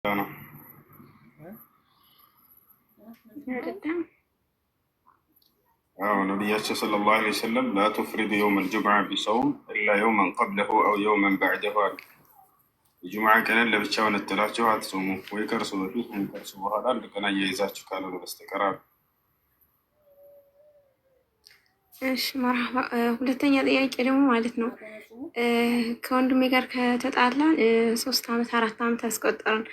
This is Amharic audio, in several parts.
ነው። አዎ ነቢያችን ሰለላሁ ዐለይሂ ወሰለም ላ ቱፍሪዱ የውም አልጁምዓ ቢሰውም ኢላ የውመን ቀብለሁ አው የውመን ባዕደሁ አሉ። የጁምዓ ቀንን ለብቻው ነጥላችሁ አትጾሙ፣ ወይ ከእርሱ በፊት ወይ ከእርሱ በኋላ አንድ ቀን አያይዛችሁ ካልሆነ በስተቀር አሉ። እሺ መርሐባ። ሁለተኛ ጥያቄ ደግሞ ማለት ነው ከወንድሜ ጋር ከተጣላን 3 ዓመት 4 ዓመት አስቆጠርን።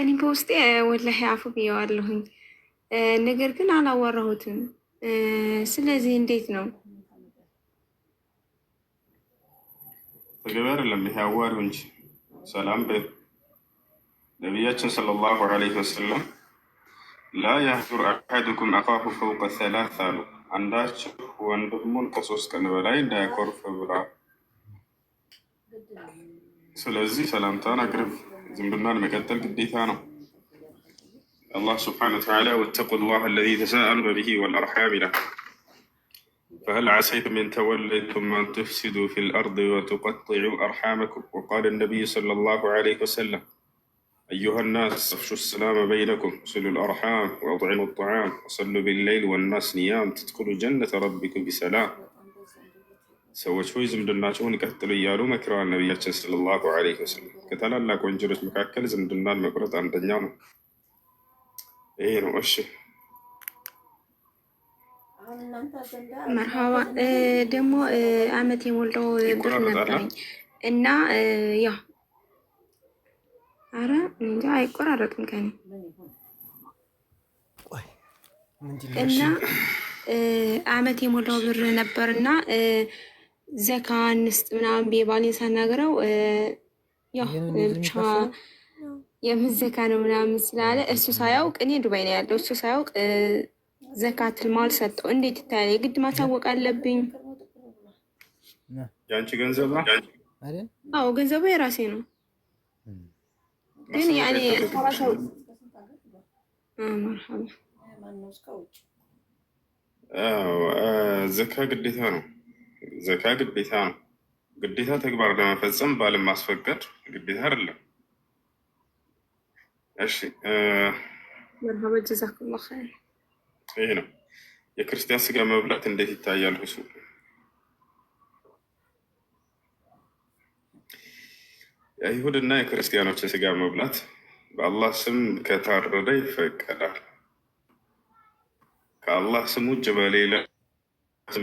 እኔ በውስጤ ወላሂ አፉ ብየዋለሁኝ፣ ነገር ግን አላወራሁትም። ስለዚህ እንዴት ነው? ተገቢ አይደለም ይሄ አዋሪው እንጂ ሰላም በ ነቢያችን ሰለላሁ ዐለይሂ ወሰለም ላ ያህጁር አሐዱኩም አኻሁ ፈውቀ ሰላስ አሉ። አንዳችሁ ወንድሙን ከ3 ቀን በላይ እንዳያኮርፍ ብላ። ስለዚህ ሰላምታን አቅርብ፣ ዝምድናን መቀጠል ግዴታ ነው። አላህ ስብሓነሁ ወተዓላ ወተቁላህ አለዚ ተሳአሉነ ቢሂ ወልአርሓም ይላል። ፈሀል ዓሰይቱም ኢን ተወለይቱም አን ቱፍሲዱ ፊል አርድ ወቱቀጢዑ አርሓመኩም ወቃለ ነቢዩ ሰለላሁ ዐለይሂ ወሰለም አዩሃ ናስ አፍሹ ሰላመ በይነኩም ወሲሉ ልአርሓም ወአጥዒሙ ጣዓም ወሰሉ ቢለይል ወናስ ኒያም ተድኹሉ ጀነተ ረቢኩም ቢሰላም። ሰዎች ሆይ ዝምድናችሁን ቀጥሉ እያሉ መክረዋል ነቢያችን ሰለላሁ ዐለይሂ ወሰለም። ከታላላቅ ወንጀሎች መካከል ዝምድናን መቁረጥ አንደኛው ነው። ይሄ ነው። እሺ መርሃባ። ደግሞ አመት የሞላው ብር ነበረኝ እና ያው አረ እንጃ አይቆራረጥም ከኔ እና አመት የሞላው ብር ነበር እና ዘካ እንስጥ ምናምን ቤባሌን ሳናግረው ያው ብቻ የምዘካ ነው ምናምን ስላለ እሱ ሳያውቅ እኔ ዱባይ ነው ያለው እሱ ሳያውቅ ዘካትል ማል ሰጠው። እንዴት ይታያል? የግድ ማሳወቅ አለብኝ? የአንቺ ገንዘብ ነው? አዎ ገንዘቡ የራሴ ነው፣ ግን ያኔ ዘካ ግዴታ ነው። ዘካ ግዴታ ነው። ግዴታ ተግባር ለመፈጸም ባልን ማስፈቀድ ግዴታ አይደለም። እሺ መርሐባ ጀዛኩላህ ኸይር። ይሄ ነው። የክርስቲያን ስጋ መብላት እንዴት ይታያል? እሱ የአይሁድና የክርስቲያኖችን ስጋ መብላት በአላህ ስም ከታረደ ይፈቀዳል። ከአላህ ስም ውጭ በሌላ ስም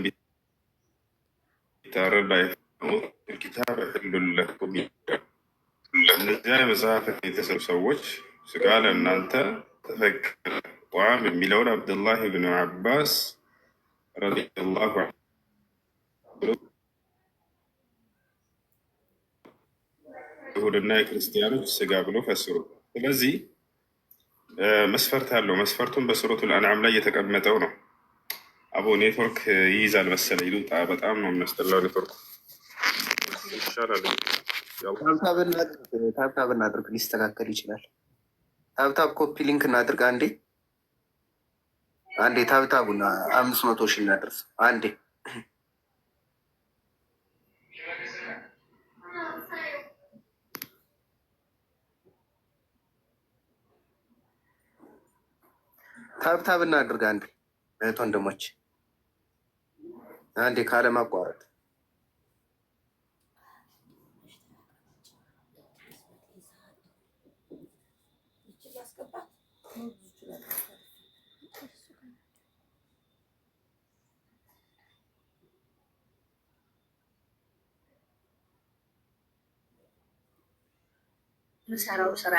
ቢታረድ ኪታብ ሕሉን ለኩም። እነዚያ የመጽሐፍ የተሰሩ ሰዎች ስጋ ለእናንተ ተፈቀደ። ጧም የሚለውን አብዱላህ ብን አባስ ረዲየላሁ ዐንሁ ይሁድና የክርስቲያኖች ስጋ ብሎ ፈስሩ። ስለዚህ መስፈርት አለው። መስፈርቱን በሱረቱል አንዓም ላይ የተቀመጠው ነው። አቦ ኔትወርክ ይይዛል መሰለኝ። ይሉጣ በጣም ነው የሚያስጠላው ኔትወርክ። ይሻላል ታብታብ እናድርግ፣ ሊስተካከል ይችላል። ታብታብ ኮፒ ሊንክ እናድርግ። አንዴ ታብታቡና 500 ሺህ እናድርስ። አንዴ ታብታብ እናድርግ። አንዴ እህት ወንድሞች፣ አንዴ ካለማቋረጥ ምሰራው ስራ